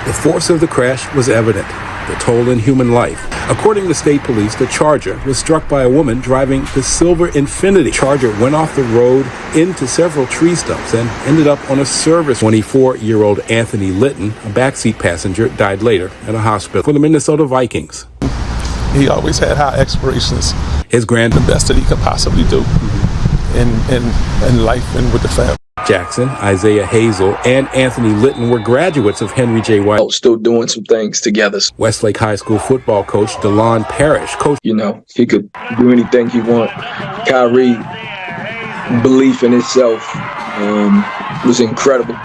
The force of the crash was evident, the toll in human life. According to state police, the Charger was struck by a woman driving the silver Infiniti. Charger went off the road into several tree stumps and ended up on a service. 24-year-old Anthony Litton, a backseat passenger, died later at a hospital. For the Minnesota Vikings, he always had high aspirations. His the best that he could possibly do in life and with the family. Jackson, Isaiah Hazel, and Anthony Litton were graduates of Henry J. White. Still doing some things together. Westlake High School football coach DeLon Parrish. He could do anything he want. Khyree, belief in himself was incredible.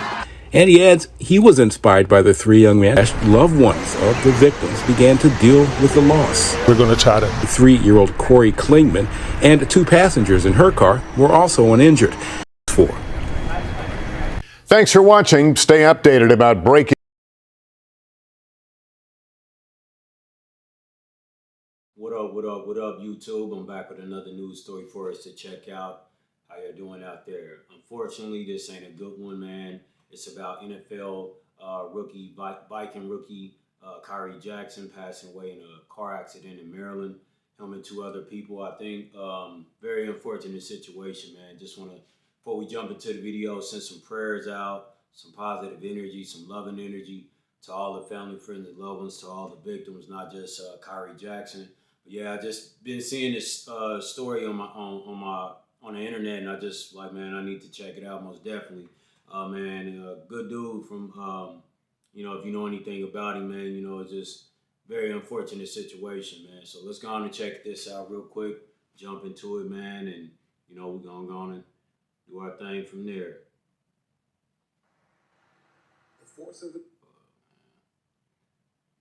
And he adds he was inspired by the three young men. Loved ones of the victims began to deal with the loss. We're going to try to. 3-year-old Khyree Klingman and 2 passengers in her car were also uninjured. 4. Thanks for watching. Stay updated about breaking. What up, YouTube? I'm back with another news story for us to check out. How you're doing out there? Unfortunately, this ain't a good one, man. It's about NFL Viking rookie Khyree Jackson passing away in a car accident in Maryland. Him and 2 other people, I think. Very unfortunate situation, man. Just want to, before we jump into the video, send some prayers out, some positive energy, some loving energy to all the family, friends, and loved ones, to all the victims, not just Khyree Jackson. But yeah, I just been seeing this story on the internet, and I just like, man, I need to check it out most definitely. Good dude from, if you know anything about him, man, it's just very unfortunate situation, man. So let's go on and check this out real quick, jump into it, man, and, we're going to go on and do our thing from there.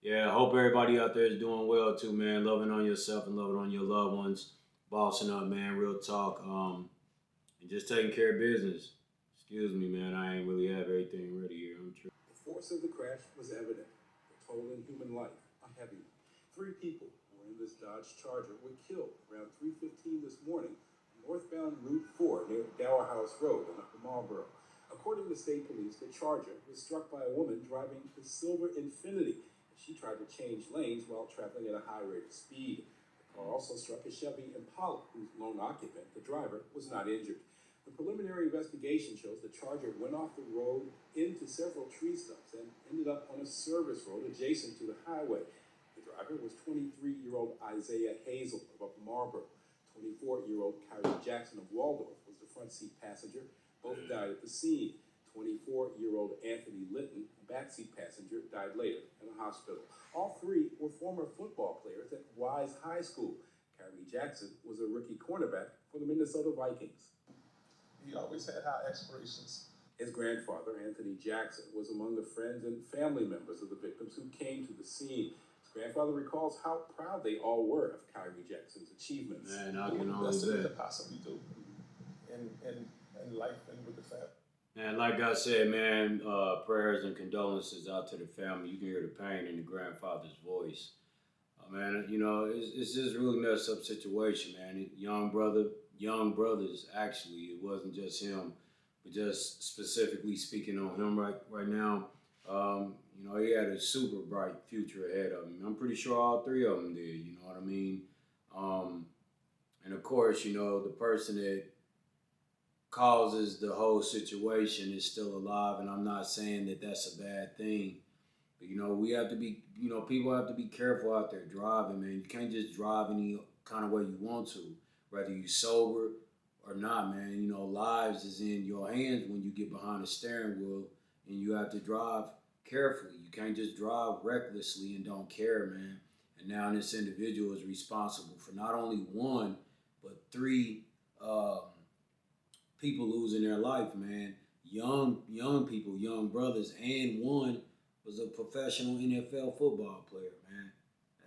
Yeah, I hope everybody out there is doing well too, man. Loving on yourself and loving on your loved ones. Bossing up, man, real talk. And just taking care of business. Excuse me, man, I ain't really have everything ready here. I'm sure. The force of the crash was evident. The toll in human life, a heavy one. 3 people who were in this Dodge Charger were killed around 3:15 this morning on northbound Route 4 near Dower House Road in Upper Marlboro. According to state police, the Charger was struck by a woman driving the silver Infiniti. She tried to change lanes while traveling at a high rate of speed. The car also struck a Chevy Impala, whose lone occupant, the driver, was not injured. The preliminary investigation shows the Charger went off the road into several tree stumps and ended up on a service road adjacent to the highway. The driver was 23-year-old Isaiah Hazel of Upper Marlboro. 24-year-old Khyree Jackson of Waldorf was the front seat passenger. Both died at the scene. 24-year-old Anthony Litton, a backseat passenger, died later in a hospital. All 3 were former football players at Wise High School. Khyree Jackson was a rookie cornerback for the Minnesota Vikings. He always had high aspirations. His grandfather, Anthony Jackson, was among the friends and family members of the victims who came to the scene. His grandfather recalls how proud they all were of Khyree Jackson's achievements. Man, I can only best that he bet. could possibly do in life and with the family. And like I said, man, prayers and condolences out to the family. You can hear the pain in the grandfather's voice. Man, it's just really messed up situation, man. Young brothers, actually. It wasn't just him, but just specifically speaking on him right now. He had a super bright future ahead of him. I'm pretty sure all 3 of them did, you know what I mean? And of course, the person that causes the whole situation is still alive, and I'm not saying that that's a bad thing. But, we have to be, people have to be careful out there driving, man. You can't just drive any kind of way you want to, whether you sober or not, man. Lives is in your hands when you get behind the steering wheel, and you have to drive carefully. You can't just drive recklessly and don't care, man. And now this individual is responsible for not only 1, but 3 people losing their life, man. Young people, young brothers, and 1 was a professional NFL football player, man.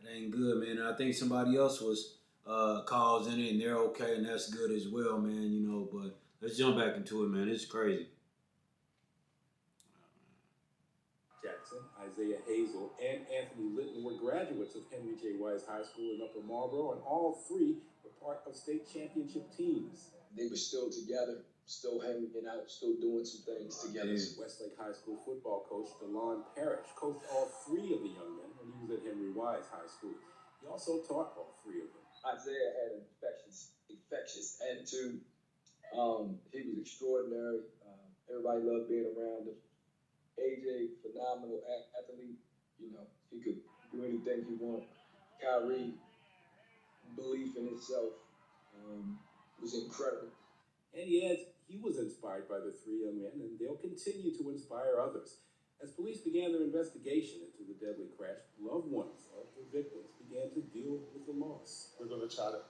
That ain't good, man. And I think somebody else was causing it, and they're okay, and that's good as well, man, but let's jump back into it, man. It's crazy. Jackson, Isaiah Hazel, and Anthony Litton were graduates of Henry J. Wise High School in Upper Marlboro, and all 3 were part of state championship teams. They were still together. still hanging out, still doing some things together. Westlake High School football coach DeLon Parrish coached all three of the young men when he was at Henry Wise High School. He also taught all three of them. Isaiah had an infectious attitude. He was extraordinary. Everybody loved being around him. AJ, phenomenal athlete. You know, he could do anything he wanted. Khyree, belief in himself, was incredible. And he adds he was inspired by the three young men, and they'll continue to inspire others. As police began their investigation into the deadly crash, loved ones of the victims began to deal with the loss. We're going to try to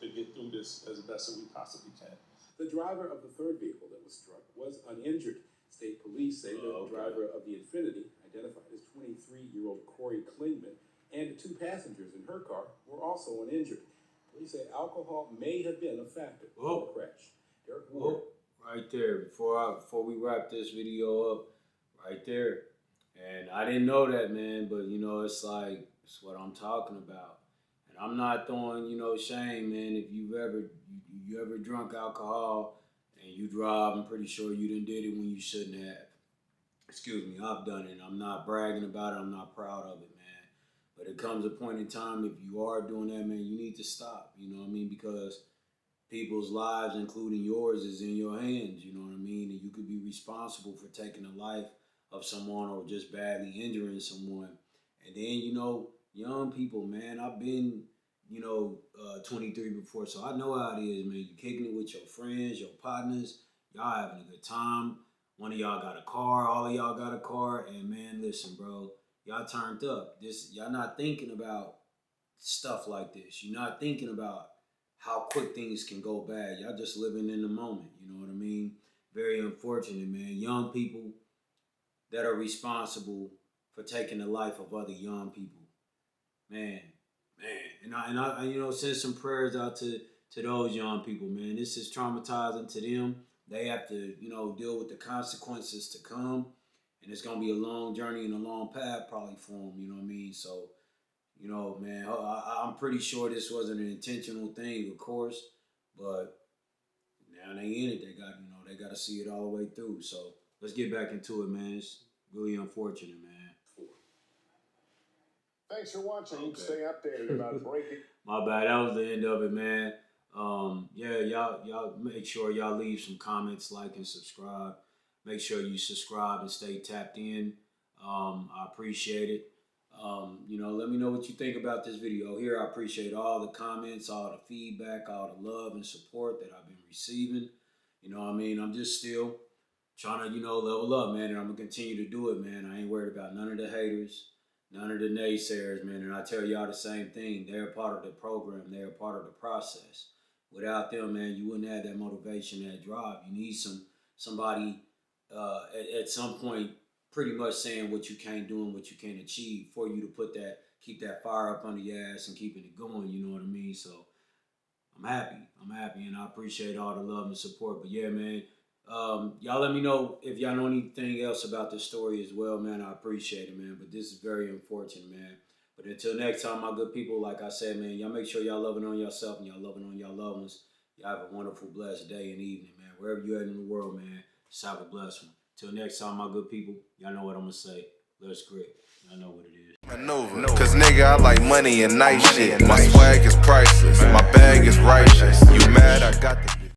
get through this as best as we possibly can. The driver of the third vehicle that was struck was uninjured. State police say the driver of the Infiniti, identified as 23-year-old Corey Klingman, and the two passengers in her car were also uninjured. Police say alcohol may have been a factor in the crash. Right there, before we wrap this video up, right there. And I didn't know that, man, but you know, it's like, it's what I'm talking about. And I'm not throwing, you know, shame, man. If you ever drunk alcohol and you drive, I'm pretty sure you done did it when you shouldn't have. Excuse me, I've done it. I'm not bragging about it. I'm not proud of it, man. But it comes a point in time, if you are doing that, man, you need to stop. You know what I mean? Because people's lives, including yours, is in your hands, you know what I mean? And you could be responsible for taking the life of someone or just badly injuring someone. And then, you know, young people, man, I've been, 23 before, so I know how it is, man. You kicking it with your friends, your partners, y'all having a good time. One of y'all got a car, all of y'all got a car, and man, listen, bro, y'all turned up. Y'all not thinking about stuff like this. You're not thinking about how quick things can go bad. Y'all just living in the moment, you know what I mean? Very unfortunate, man. Young people that are responsible for taking the life of other young people. Man. And I send some prayers out to those young people, man. This is traumatizing to them. They have to, deal with the consequences to come. And it's going to be a long journey and a long path probably for them, you know what I mean? So, man, I'm pretty sure this wasn't an intentional thing, of course, but now they in it. They got to see it all the way through. So let's get back into it, man. It's really unfortunate, man. Thanks for watching. You can stay updated about breaking. My bad. That was the end of it, man. Y'all make sure y'all leave some comments, like, and subscribe. Make sure you subscribe and stay tapped in. I appreciate it. Let me know what you think about this video here. I appreciate all the comments, all the feedback, all the love and support that I've been receiving. You know what I mean? I'm just still trying to, level up, man, and I'm going to continue to do it, man. I ain't worried about none of the haters, none of the naysayers, man, and I tell y'all the same thing. They're a part of the program. They're a part of the process. Without them, man, you wouldn't have that motivation, that drive. You need somebody at some point pretty much saying what you can't do and what you can't achieve for you to keep that fire up under your ass and keeping it going, you know what I mean? So I'm happy, and I appreciate all the love and support. But yeah, man, y'all let me know if y'all know anything else about this story as well, man. I appreciate it, man. But this is very unfortunate, man. But until next time, my good people, like I said, man, y'all make sure y'all loving on yourself and y'all loving on y'all loved ones. Y'all have a wonderful, blessed day and evening, man. Wherever you're at in the world, man, just have a blessed one. Till next time, my good people, y'all know what I'm going to say. Let's grit. Y'all know what it is. Maneuver. Cause nigga, I like money and nice shit. My swag is priceless. My bag is righteous. You mad? I got the